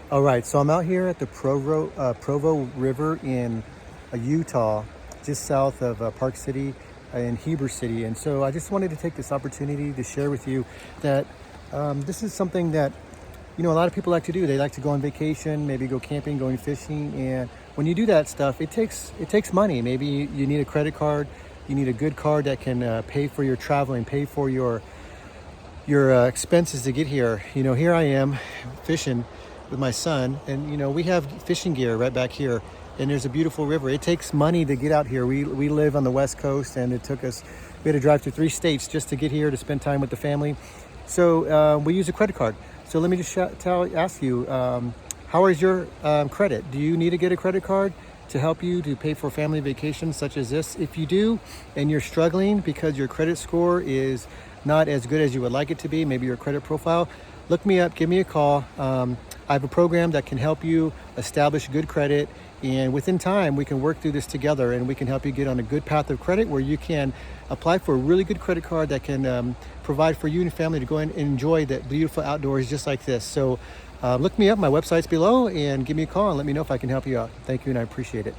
All right, so I'm out here at the Provo River in Utah, just south of Park City in Heber City. And so I just wanted to take this opportunity to share with you that this is something that, a lot of people like to do. They like to go on vacation, maybe go camping, going fishing. And when you do that stuff, it takes money. Maybe you need a credit card. You need a good card that can pay for your traveling, pay for your expenses to get here. Here I am fishing with my son, and we have fishing gear right back here, and there's a beautiful river. It takes money to get out here. We live on the West Coast, and we had to drive to 3 states just to get here to spend time with the family. So we use a credit card. So let me just ask you, how is your credit? Do you need to get a credit card to help you to pay for family vacations such as this? If you do, and you're struggling because your credit score is not as good as you would like it to be, maybe your credit profile, look me up, give me a call. I have a program that can help you establish good credit, and within time we can work through this together, and we can help you get on a good path of credit where you can apply for a really good credit card that can provide for you and your family to go and enjoy the beautiful outdoors just like this. So look me up, my website's below, and give me a call and let me know if I can help you out. Thank you, and I appreciate it.